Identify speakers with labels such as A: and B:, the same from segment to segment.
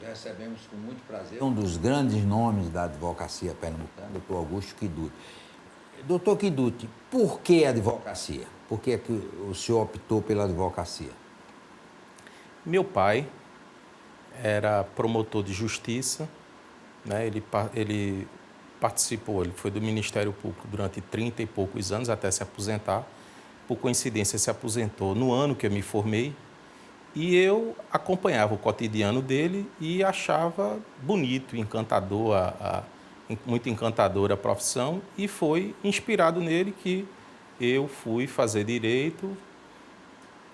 A: recebemos com muito prazer um dos grandes nomes da advocacia pernambucana, doutor Augusto Kiduti. Doutor Kiduti, por que a advocacia? Por que o senhor optou pela advocacia?
B: Meu pai era promotor de justiça, né? Ele participou, ele foi do Ministério Público durante 30 e poucos anos, até se aposentar. Por coincidência, se aposentou no ano que eu me formei. E eu acompanhava o cotidiano dele e achava bonito, encantador, muito encantadora a profissão. E foi inspirado nele que eu fui fazer Direito,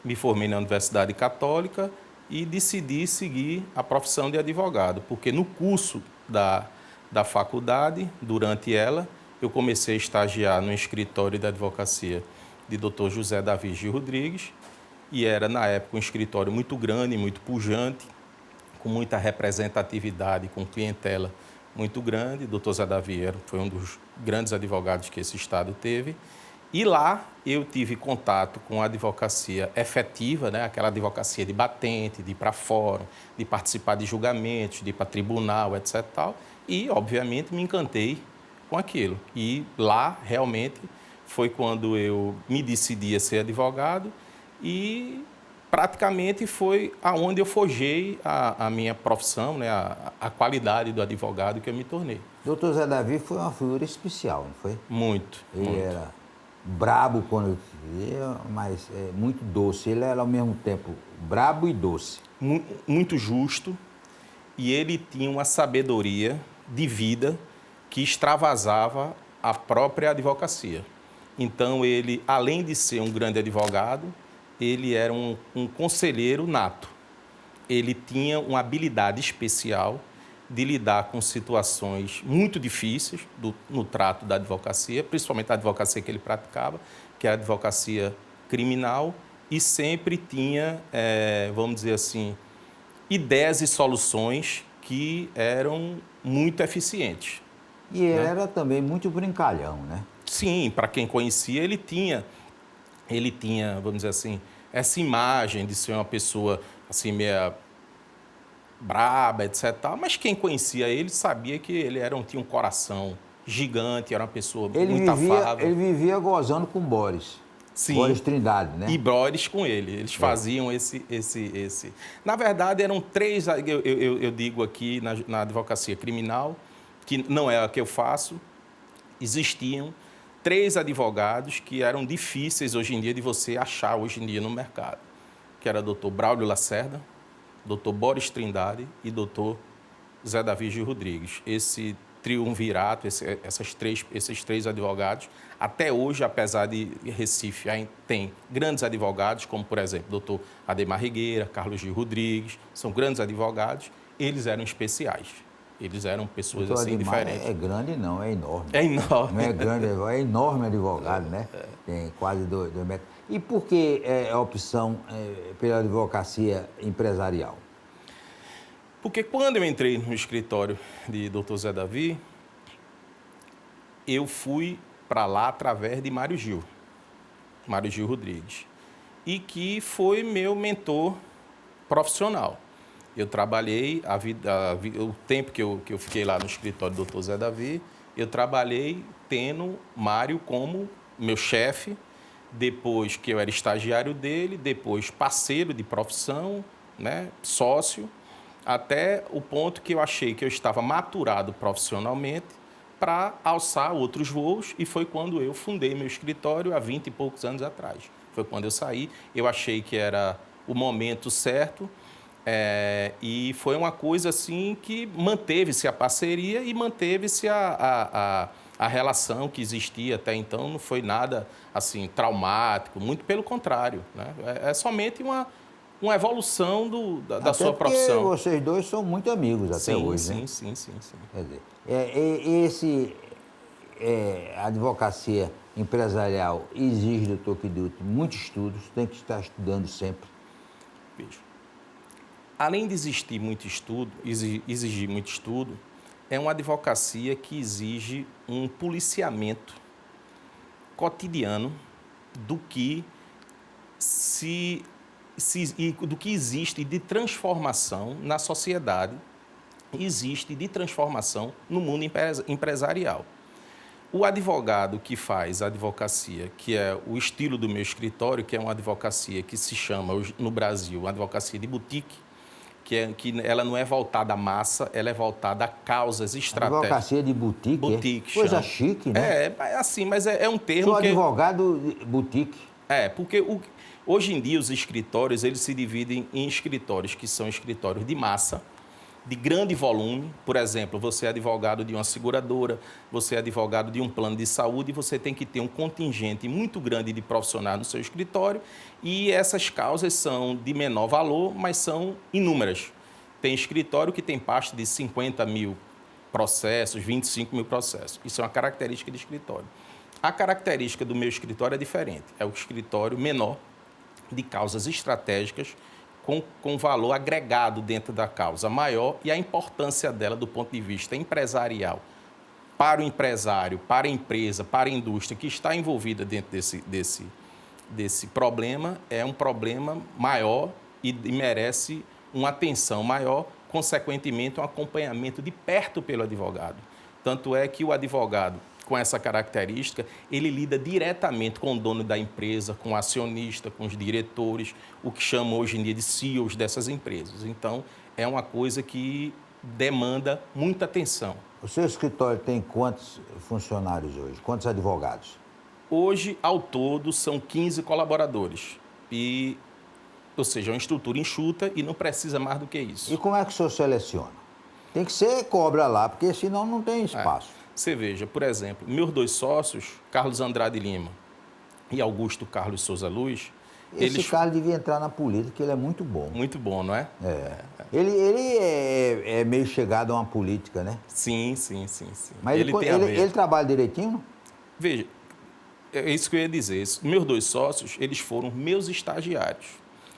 B: me formei na Universidade Católica e decidi seguir a profissão de advogado, porque no curso da faculdade, durante ela, eu comecei a estagiar no escritório de advocacia de Dr. José Davi Gil Rodrigues, e era, na época, um escritório muito grande, muito pujante, com muita representatividade, com clientela muito grande. Dr. Zé Davi foi um dos grandes advogados que esse estado teve. E lá eu tive contato com a advocacia efetiva, né? Aquela advocacia de batente, de ir para fórum, de participar de julgamentos, de ir para tribunal, etc. Tal. E, obviamente, me encantei com aquilo. E lá, realmente, foi quando eu me decidi a ser advogado e praticamente foi aonde eu forjei a minha profissão, né? A qualidade do advogado que eu me tornei.
A: Doutor Zé Davi foi uma figura especial, não foi?
B: Muito.
A: Ele era brabo quando via, mas muito doce. Ele era ao mesmo tempo brabo e doce.
B: Muito justo, e ele tinha uma sabedoria de vida que extravasava a própria advocacia. Então, ele, além de ser um grande advogado, ele era um conselheiro nato. Ele tinha uma habilidade especial de lidar com situações muito difíceis no trato da advocacia, principalmente a advocacia que ele praticava, que é a advocacia criminal, e sempre tinha, vamos dizer assim, ideias e soluções que eram muito eficientes.
A: E ele era também muito brincalhão, né?
B: Sim, para quem conhecia, ele tinha, vamos dizer assim, essa imagem de ser uma pessoa assim meia braba, etc. Mas quem conhecia ele sabia que ele tinha um coração gigante, era uma pessoa muito afável.
A: Ele vivia gozando com Boris.
B: Sim.
A: Boris Trindade, né?
B: E Boris com ele. Eles faziam esse. Na verdade, eram três, eu digo aqui na advocacia criminal, que não é a que eu faço, existiam 3 advogados que eram difíceis hoje em dia de você achar hoje em dia no mercado, que era Dr. Braulio Lacerda, Dr. Boris Trindade e Dr. Zé Davi Gil Rodrigues. Esse triunvirato, esses três advogados, até hoje, apesar de Recife tem grandes advogados, como, por exemplo, Dr. Ademar Rigueira, Carlos Gil Rodrigues, são grandes advogados, eles eram especiais. Eles eram pessoas assim diferentes.
A: É grande não, é enorme.
B: É enorme.
A: Não é grande, é enorme advogado, né? Tem quase 2 metros. E por que a opção pela advocacia empresarial?
B: Porque quando eu entrei no escritório de Dr. Zé Davi, eu fui para lá através de Mário Gil Rodrigues, e que foi meu mentor profissional. Eu trabalhei o tempo que eu fiquei lá no escritório do Dr. Zé Davi, eu trabalhei tendo Mário como meu chefe, depois que eu era estagiário dele, depois parceiro de profissão, né, sócio, até o ponto que eu achei que eu estava maturado profissionalmente para alçar outros voos, e foi quando eu fundei meu escritório há 20 e poucos anos atrás. Foi quando eu saí, eu achei que era o momento certo, e foi uma coisa assim que manteve-se a parceria e manteve-se a relação que existia até então. Não foi nada assim traumático, muito pelo contrário, né? É somente uma evolução da sua profissão.
A: Porque vocês dois são muito amigos até hoje, né?
B: Sim.
A: Quer dizer, a advocacia empresarial exige, doutor Kiduti, muitos estudos, tem que estar estudando sempre.
B: Veja, além de exigir muito estudo, é uma advocacia que exige um policiamento cotidiano do que do que existe de transformação na sociedade existe de transformação no mundo empresarial. O advogado que faz a advocacia, que é o estilo do meu escritório, que é uma advocacia que se chama, no Brasil, uma advocacia de boutique, que ela não é voltada à massa, ela é voltada a causas estratégicas.
A: Advocacia de boutique?
B: Boutique,
A: Coisa
B: chama.
A: chique, né?
B: É assim, mas é um termo
A: Sou
B: que...
A: advogado de boutique.
B: Porque hoje em dia os escritórios, eles se dividem em escritórios que são escritórios de massa, de grande volume. Por exemplo, você é advogado de uma seguradora, você é advogado de um plano de saúde, e você tem que ter um contingente muito grande de profissionais no seu escritório, e essas causas são de menor valor, mas são inúmeras. Tem escritório que tem pasta de 50 mil processos, 25 mil processos. Isso é uma característica de escritório. A característica do meu escritório é diferente. É o escritório menor, de causas estratégicas, com valor agregado dentro da causa maior, e a importância dela do ponto de vista empresarial, para o empresário, para a empresa, para a indústria que está envolvida dentro desse problema, é um problema maior e merece uma atenção maior, consequentemente um acompanhamento de perto pelo advogado. Tanto é que o advogado, com essa característica, ele lida diretamente com o dono da empresa, com o acionista, com os diretores, o que chamam hoje em dia de CEOs dessas empresas. Então, é uma coisa que demanda muita atenção.
A: O seu escritório tem quantos funcionários hoje? Quantos advogados?
B: Hoje, ao todo, são 15 colaboradores. Ou seja, é uma estrutura enxuta e não precisa mais do que isso.
A: E como é que o senhor seleciona? Tem que ser cobra lá, porque senão não tem espaço.
B: Você veja, por exemplo, meus 2 sócios, Carlos Andrade Lima e Augusto Carlos Souza Luz...
A: Esse cara devia entrar na política, ele é muito bom.
B: Muito bom, não é?
A: Ele é meio chegado a uma política, né?
B: Sim.
A: Mas ele trabalha direitinho, não?
B: Veja, é isso que eu ia dizer. Meus 2 sócios, eles foram meus estagiários.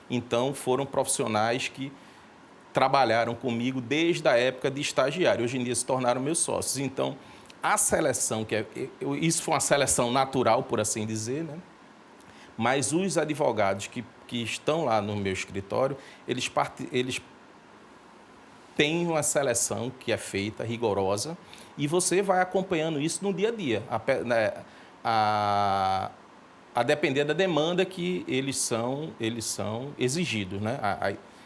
B: Então, foram profissionais que trabalharam comigo desde a época de estagiário. Hoje em dia se tornaram meus sócios. Então, a seleção, isso foi uma seleção natural, por assim dizer, né? Mas os advogados que estão lá no meu escritório, eles têm uma seleção que é feita, rigorosa, e você vai acompanhando isso no dia a dia, a depender da demanda que eles são exigidos, né?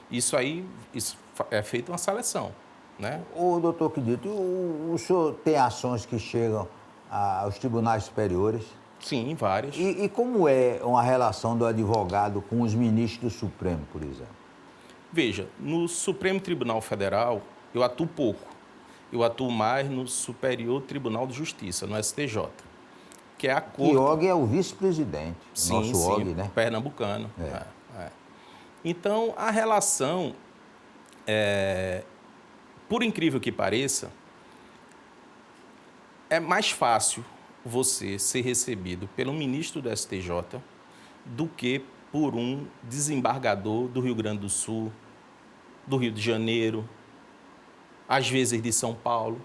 B: Isso é feita uma seleção, né?
A: Ô, doutor Quidito, o senhor tem ações que chegam aos tribunais superiores?
B: Sim, várias.
A: E como é uma relação do advogado com os ministros do Supremo, por exemplo?
B: Veja, no Supremo Tribunal Federal, eu atuo pouco. Eu atuo mais no Superior Tribunal de Justiça, no STJ, que é a corte...
A: Og é o vice-presidente, nosso Og, né?
B: Pernambucano. Então, a relação, por incrível que pareça, é mais fácil você ser recebido pelo ministro do STJ do que por um desembargador do Rio Grande do Sul, do Rio de Janeiro, às vezes de São Paulo.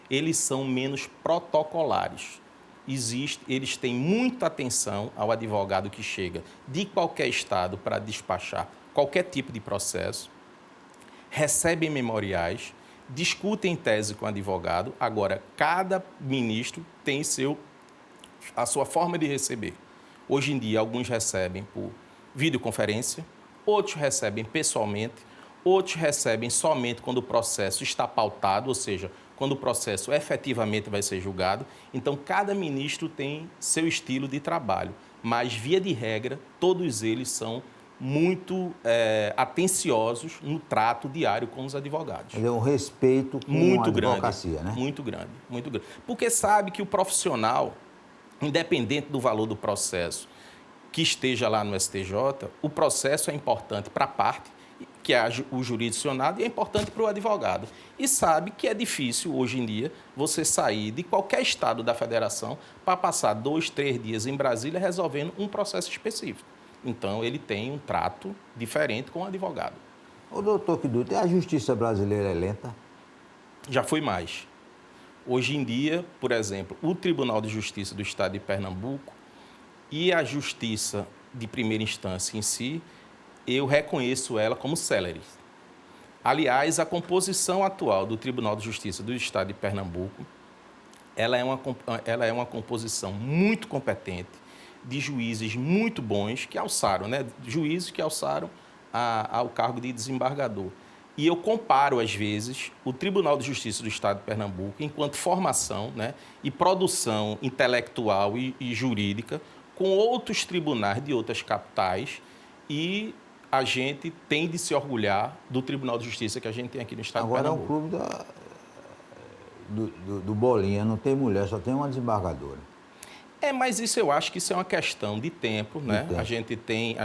B: Eles são menos protocolares. Eles têm muita atenção ao advogado que chega de qualquer estado para despachar qualquer tipo de processo, recebem memoriais, discutem em tese com o advogado. Agora, cada ministro tem a sua forma de receber. Hoje em dia, alguns recebem por videoconferência, outros recebem pessoalmente, outros recebem somente quando o processo está pautado, ou seja, quando o processo efetivamente vai ser julgado. Então, cada ministro tem seu estilo de trabalho, mas, via de regra, todos eles são muito atenciosos no trato diário com os advogados.
A: É um respeito com
B: muito
A: a advocacia, né?
B: Muito grande. Porque sabe que o profissional, independente do valor do processo que esteja lá no STJ, o processo é importante para a parte, que é o jurisdicionado, e é importante para o advogado. E sabe que é difícil, hoje em dia, você sair de qualquer estado da federação para passar 2, 3 dias em Brasília resolvendo um processo específico. Então, ele tem um trato diferente com o advogado.
A: Ô, doutor Quidito, a justiça brasileira é lenta?
B: Já foi mais. Hoje em dia, por exemplo, o Tribunal de Justiça do Estado de Pernambuco e a Justiça de Primeira Instância em si, eu reconheço ela como célere. Aliás, a composição atual do Tribunal de Justiça do Estado de Pernambuco, ela é uma composição muito competente, de juízes muito bons que alçaram, né? Juízes que alçaram ao cargo de desembargador. E eu comparo, às vezes, o Tribunal de Justiça do Estado de Pernambuco, enquanto formação, né, e produção intelectual e jurídica, com outros tribunais de outras capitais, e a gente tem de se orgulhar do Tribunal de Justiça que a gente tem aqui no Estado de Pernambuco.
A: Agora é um clube do Bolinha, não tem mulher, só tem uma desembargadora.
B: Mas isso eu acho que isso é uma questão de tempo, né?
A: tempo.
B: A gente tem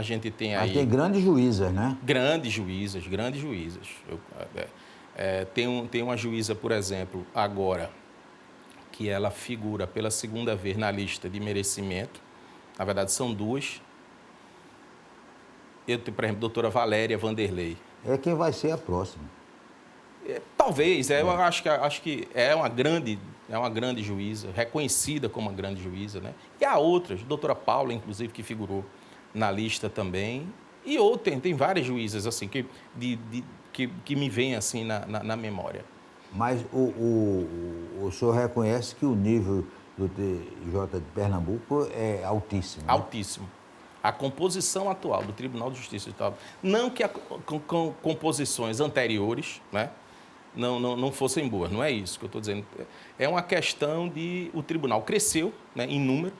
B: aí...
A: Mas tem grandes juízas, né?
B: Grandes juízas. Tem uma juíza, por exemplo, agora, que ela figura pela segunda vez na lista de merecimento. Na verdade, são duas. Eu tenho, por exemplo, a doutora Valéria Vanderlei.
A: É quem vai ser a próxima.
B: Talvez, eu acho que é uma grande juíza, reconhecida como uma grande juíza, né? E há outras, a doutora Paula, inclusive, que figurou na lista também. E tem várias juízas, assim, que me vêm, assim, na memória.
A: Mas o senhor reconhece que o nível do TJ de Pernambuco é altíssimo, né?
B: Altíssimo. A composição atual do Tribunal de Justiça do Estado, não que com composições anteriores, né, não fossem boas, não é isso que eu estou dizendo. É uma questão de o tribunal cresceu, né, em número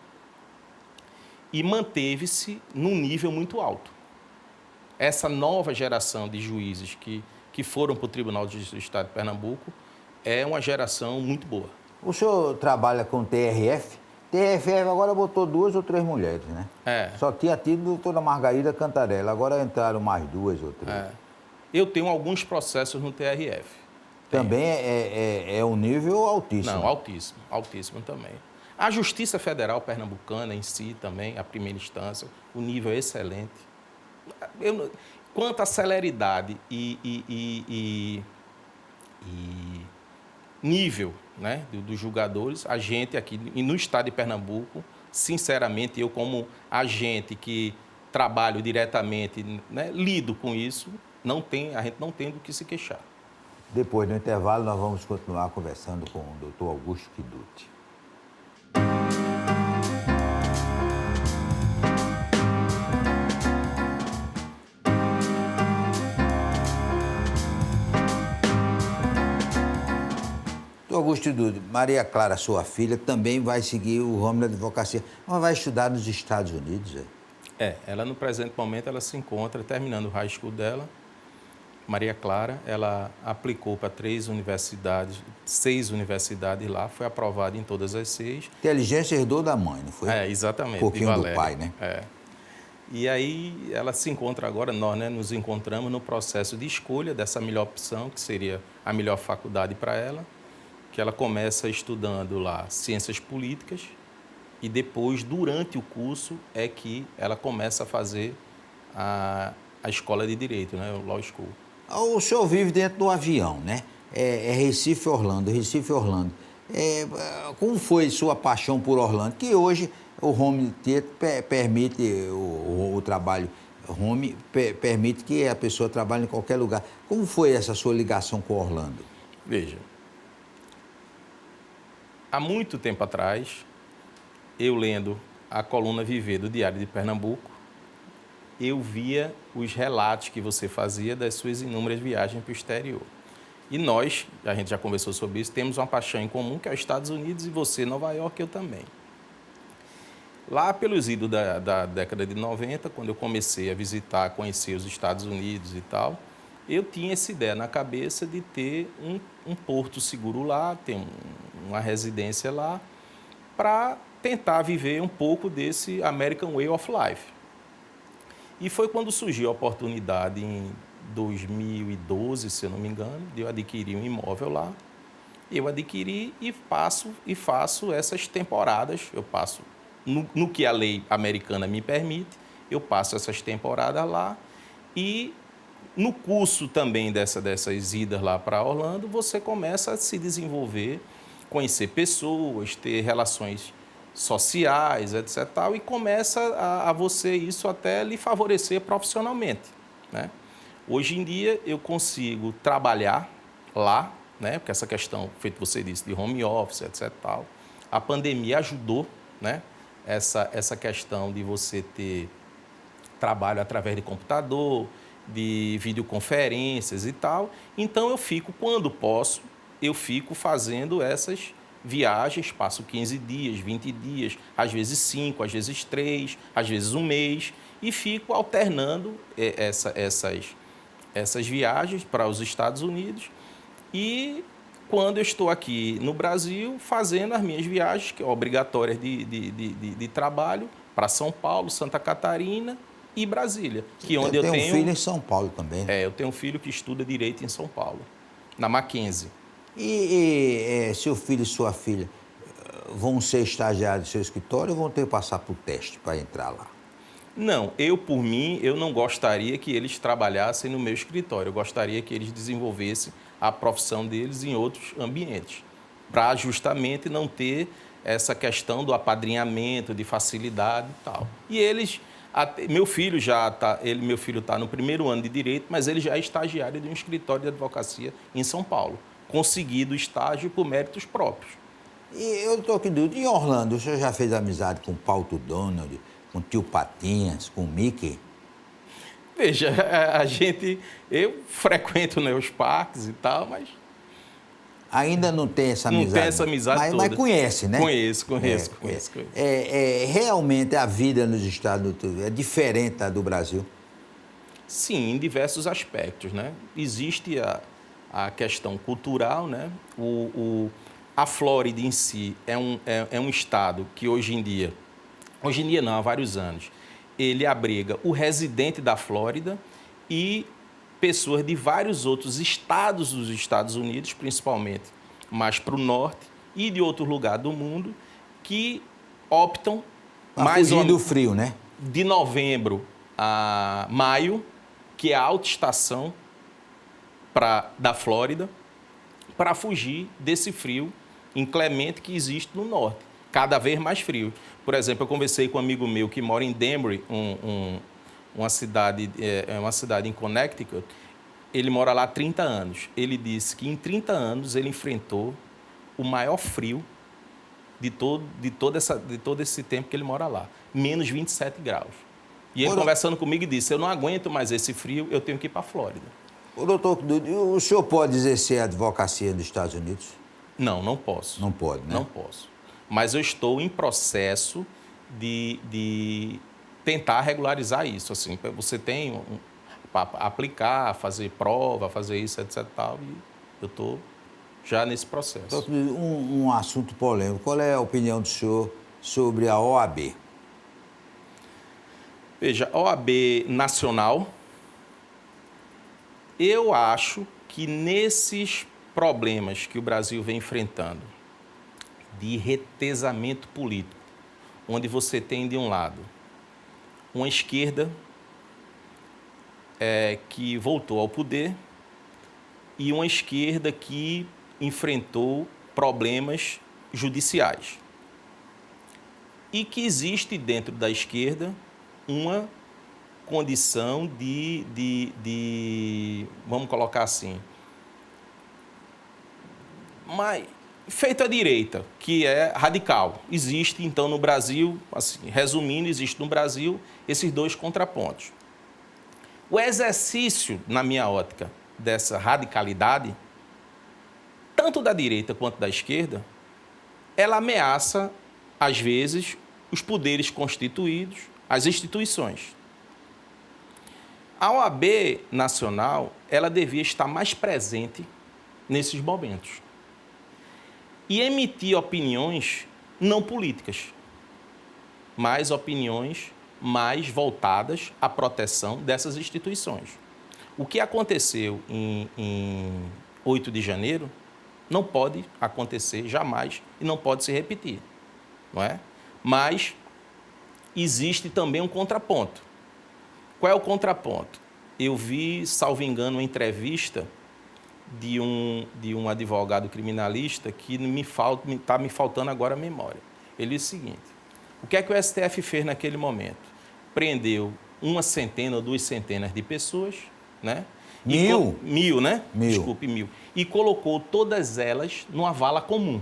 B: e manteve-se num nível muito alto. Essa nova geração de juízes que foram para o Tribunal de Justiça do Estado de Pernambuco é uma geração muito boa.
A: O senhor trabalha com TRF? TRF agora botou 2 ou 3 mulheres, né? Só tinha tido a doutora Margarida Cantarella, agora entraram mais 2 ou 3.
B: Eu tenho alguns processos no TRF.
A: Também é um nível altíssimo.
B: Não, altíssimo também. A Justiça Federal Pernambucana em si também, a primeira instância, o nível é excelente. Quanto à celeridade e nível, né, dos julgadores, a gente aqui no estado de Pernambuco, sinceramente, eu como agente que trabalho diretamente, né, lido com isso, a gente não tem do que se queixar.
A: Depois do intervalo, nós vamos continuar conversando com o doutor Augusto Kiduti. Augusto Kiduti, Maria Clara, sua filha, também vai seguir o ramo da advocacia, mas vai estudar nos Estados Unidos,
B: ela no presente momento, ela se encontra terminando o high school dela. Maria Clara, ela aplicou para 6 universidades lá, foi aprovada em todas as 6.
A: Inteligência herdou da mãe, não foi?
B: Exatamente.
A: Um pouquinho do pai, né?
B: E aí ela se encontra agora, nós, né, nos encontramos no processo de escolha dessa melhor opção, que seria a melhor faculdade para ela, que ela começa estudando lá ciências políticas e depois, durante o curso, é que ela começa a fazer a escola de Direito, né, o Law School.
A: O senhor vive dentro do avião, né? Recife-Orlando. Como foi sua paixão por Orlando? Que hoje o home theater permite, o trabalho home permite que a pessoa trabalhe em qualquer lugar. Como foi essa sua ligação com Orlando?
B: Veja, há muito tempo atrás, eu lendo a coluna Viver do Diário de Pernambuco, eu via os relatos que você fazia das suas inúmeras viagens para o exterior. E nós, a gente já conversou sobre isso, temos uma paixão em comum, que é os Estados Unidos, e você, Nova York, eu também. Lá pelos idos da década de 90, quando eu comecei a visitar, conhecer os Estados Unidos e tal, eu tinha essa ideia na cabeça de ter um porto seguro lá, ter uma residência lá, para tentar viver um pouco desse American Way of Life. E foi quando surgiu a oportunidade, em 2012, se eu não me engano, de eu adquirir um imóvel lá. Eu adquiri e faço essas temporadas. Eu passo, no que a lei americana me permite, eu passo essas temporadas lá. E no curso também dessas idas lá para Orlando, você começa a se desenvolver, conhecer pessoas, ter relações sociais, etc. E começa a você isso até lhe favorecer profissionalmente, né? Hoje em dia, eu consigo trabalhar lá, né? Porque essa questão, feito você disse, de home office, etc. Tal. A pandemia ajudou, né? Essa questão de você ter trabalho através de computador, de videoconferências e tal. Então, eu fico, quando posso, eu fico fazendo essas viagens, passo 15 dias, 20 dias, às vezes 5, às vezes 3, às vezes um mês, e fico alternando essas viagens para os Estados Unidos e quando eu estou aqui no Brasil, fazendo as minhas viagens, que é obrigatórias de trabalho, para São Paulo, Santa Catarina e Brasília. Que onde eu tenho
A: um filho em São Paulo também.
B: Eu tenho um filho que estuda Direito em São Paulo, na Mackenzie.
A: Seu filho e sua filha vão ser estagiários do seu escritório ou vão ter que passar por teste para entrar lá?
B: Não, por mim, eu não gostaria que eles trabalhassem no meu escritório. Eu gostaria que eles desenvolvessem a profissão deles em outros ambientes, para justamente não ter essa questão do apadrinhamento, de facilidade e tal. E eles, meu filho está no primeiro ano de Direito, mas ele já é estagiário de um escritório de advocacia em São Paulo, conseguido estágio por méritos próprios.
A: E eu estou aqui em Orlando, o senhor já fez amizade com o Paulo Donald, com o tio Patinhas, com o Mickey?
B: Veja, eu frequento, né, os parques e tal, mas...
A: Ainda não tem essa amizade?
B: Não tem essa amizade toda.
A: Mas conhece, né?
B: Conheço.
A: Realmente a vida nos Estados Unidos é diferente da do Brasil?
B: Sim, em diversos aspectos, né? Existe a questão cultural, né? A Flórida em si é um estado que hoje em dia não, há vários anos, ele abriga o residente da Flórida e pessoas de vários outros estados dos Estados Unidos, principalmente mais para o norte e de outro lugar do mundo, que optam
A: mais fugir do frio, né?
B: De novembro a maio, que é a alta estação da Flórida, para fugir desse frio inclemente que existe no norte, cada vez mais frio. Por exemplo, eu conversei com um amigo meu que mora em Danbury, uma cidade em Connecticut. Ele mora lá há 30 anos. Ele disse que em 30 anos ele enfrentou o maior frio de todo esse tempo que ele mora lá, menos 27 graus. E ele conversando comigo disse, eu não aguento mais esse frio, eu tenho que ir para a Flórida.
A: Doutor, o senhor pode exercer a advocacia nos Estados Unidos?
B: Não posso.
A: Não pode, né?
B: Não posso. Mas eu estou em processo de tentar regularizar isso. Assim, você tem para aplicar, fazer prova, fazer isso, etc. Tal, e eu estou já nesse processo.
A: Um assunto polêmico. Qual é a opinião do senhor sobre a OAB?
B: Veja, a OAB nacional, eu acho que nesses problemas que o Brasil vem enfrentando, de retesamento político, onde você tem, de um lado, uma esquerda que voltou ao poder e uma esquerda que enfrentou problemas judiciais. E que existe dentro da esquerda uma condição vamos colocar assim, mas feito à direita, que é radical. Existe, então, no Brasil, assim, resumindo, existe no Brasil esses dois contrapontos. O exercício, na minha ótica, dessa radicalidade, tanto da direita quanto da esquerda, ela ameaça, às vezes, os poderes constituídos, as instituições. A OAB nacional, ela devia estar mais presente nesses momentos e emitir opiniões não políticas, mas opiniões mais voltadas à proteção dessas instituições. O que aconteceu em 8 de janeiro não pode acontecer jamais e não pode se repetir, não é? Mas existe também um contraponto. Qual é o contraponto? Eu vi, salvo engano, uma entrevista de um advogado criminalista que está me faltando agora a memória. Ele disse o seguinte, o que é que o STF fez naquele momento? Prendeu 1 centena ou 2 centenas de pessoas, né? Mil, né?
A: Mil.
B: Desculpe, 1.000. E colocou todas elas numa vala comum.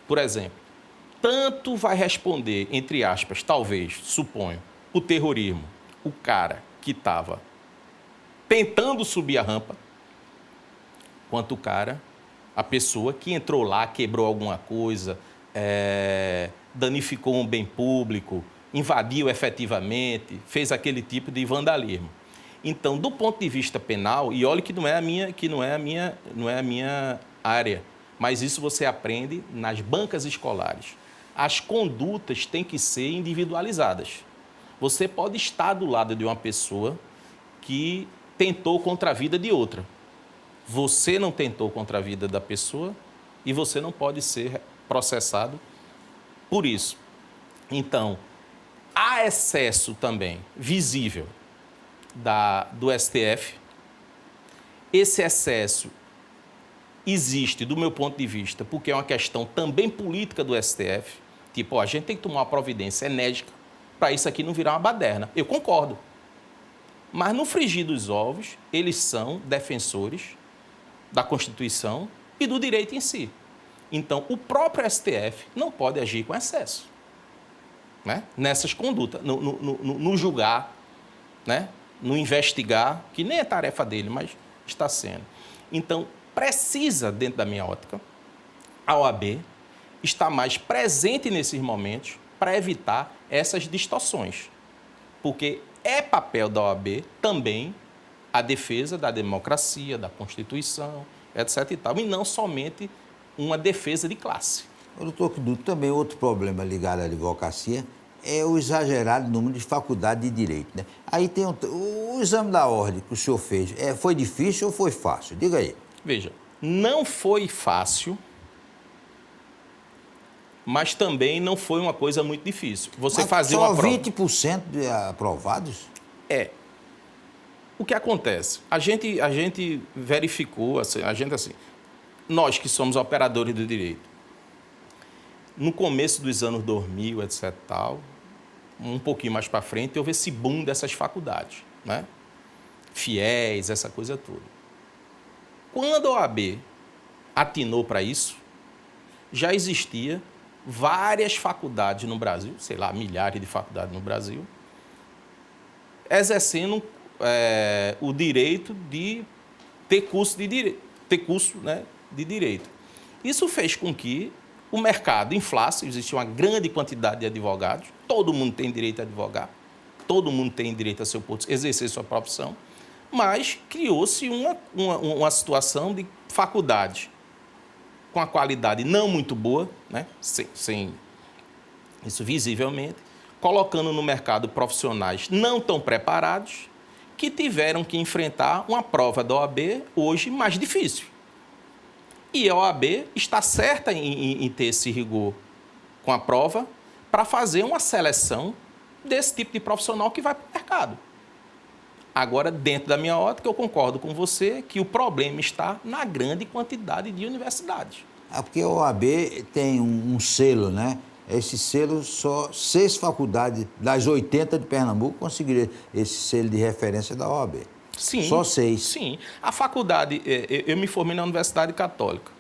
B: Por exemplo, tanto vai responder, entre aspas, talvez, suponho, o terrorismo, o cara que estava tentando subir a rampa, quanto o cara, a pessoa que entrou lá, quebrou alguma coisa, danificou um bem público, invadiu efetivamente, fez aquele tipo de vandalismo. Então, do ponto de vista penal, e olha que não é a minha área, mas isso você aprende nas bancas escolares. As condutas têm que ser individualizadas. Você pode estar do lado de uma pessoa que tentou contra a vida de outra. Você não tentou contra a vida da pessoa e você não pode ser processado por isso. Então, há excesso também visível do STF. Esse excesso existe, do meu ponto de vista, porque é uma questão também política do STF. Tipo, a gente tem que tomar uma providência enérgica para isso aqui não virar uma baderna. Eu concordo. Mas no frigir dos ovos, eles são defensores da Constituição e do direito em si. Então, o próprio STF não pode agir com excesso, né? Nessas condutas, no julgar, né? No investigar, que nem é tarefa dele, mas está sendo. Então, precisa, dentro da minha ótica, a OAB estar mais presente nesses momentos para evitar essas distorções. Porque é papel da OAB também a defesa da democracia, da Constituição, etc. e tal, e não somente uma defesa de classe.
A: Doutor Quiduto, também outro problema ligado à advocacia é o exagerado número de faculdades de direito, né? Aí tem o exame da ordem que o senhor fez, foi difícil ou foi fácil? Diga aí.
B: Veja, não foi fácil, mas também não foi uma coisa muito difícil. Você fazer uma prova...
A: Só 20% de aprovados?
B: O que acontece? A gente verificou, assim, nós que somos operadores do direito, no começo dos anos 2000, etc. tal, um pouquinho mais para frente, houve esse boom dessas faculdades, né? FIES, essa coisa toda. Quando a OAB atinou para isso, já existia várias faculdades no Brasil, sei lá, milhares de faculdades no Brasil, exercendo o direito de ter curso de direito, né, de direito. Isso fez com que o mercado inflasse, existia uma grande quantidade de advogados, todo mundo tem direito a advogar, todo mundo tem direito a exercer sua profissão, mas criou-se uma situação de faculdade com a qualidade não muito boa, né, sem isso visivelmente, colocando no mercado profissionais não tão preparados, que tiveram que enfrentar uma prova da OAB hoje mais difícil. E a OAB está certa em ter esse rigor com a prova para fazer uma seleção desse tipo de profissional que vai para o mercado. Agora, dentro da minha ótica, eu concordo com você que o problema está na grande quantidade de universidades.
A: Porque a OAB tem um selo, né? Esse selo, só 6 faculdades das 80 de Pernambuco conseguiram esse selo de referência da OAB.
B: Sim.
A: Só 6.
B: Sim. A faculdade, eu me formei na Universidade Católica,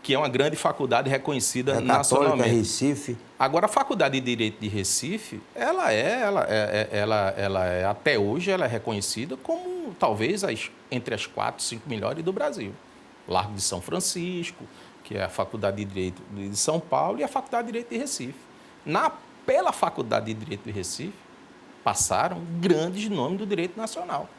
B: que é uma grande faculdade reconhecida nacionalmente.
A: Católica, Recife.
B: Agora, a Faculdade de Direito de Recife, ela é até hoje, ela é reconhecida como, talvez, entre as 4, 5 melhores do Brasil. Largo de São Francisco, que é a Faculdade de Direito de São Paulo, e a Faculdade de Direito de Recife. Pela Faculdade de Direito de Recife, passaram grandes nomes do direito nacional,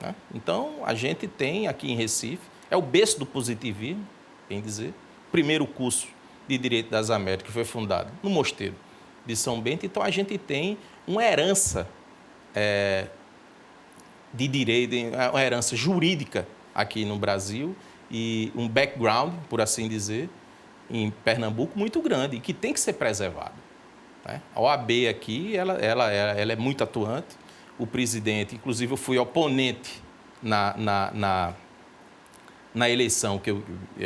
B: né? Então, a gente tem aqui em Recife, é o berço do positivismo, bem dizer, primeiro curso de Direito das Américas que foi fundado no Mosteiro de São Bento. Então, a gente tem uma herança de direito, uma herança jurídica aqui no Brasil e um background, por assim dizer, em Pernambuco muito grande e que tem que ser preservado, né? A OAB aqui, ela é muito atuante. O presidente, inclusive eu fui oponente na eleição que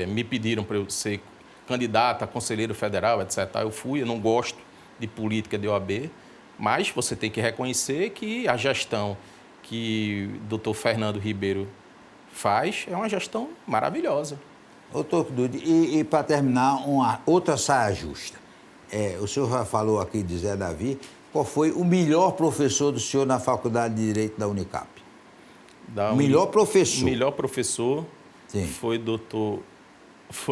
B: me pediram para eu ser candidato a conselheiro federal, etc. Eu fui, eu não gosto de política de OAB, mas você tem que reconhecer que a gestão que o doutor Fernando Ribeiro faz é uma gestão maravilhosa.
A: Doutor Kidude, e para terminar, uma outra saia justa. O senhor já falou aqui de Zé Davi, qual foi o melhor professor do senhor na Faculdade de Direito da Unicap? O melhor professor?
B: O melhor professor
A: Sim.
B: foi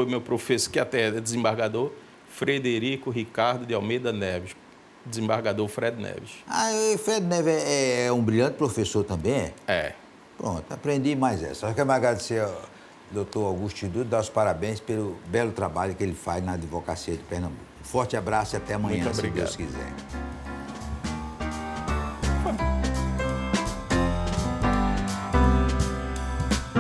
B: meu professor, que até é desembargador, Frederico Ricardo de Almeida Neves, desembargador Fred Neves.
A: E Fred Neves é um brilhante professor também?
B: É.
A: Pronto, aprendi mais essa. Só quero agradecer ao doutor Augusto Kidude, dar os parabéns pelo belo trabalho que ele faz na advocacia de Pernambuco. Um forte abraço e até amanhã,
B: Muito
A: se
B: obrigado.
A: Deus quiser.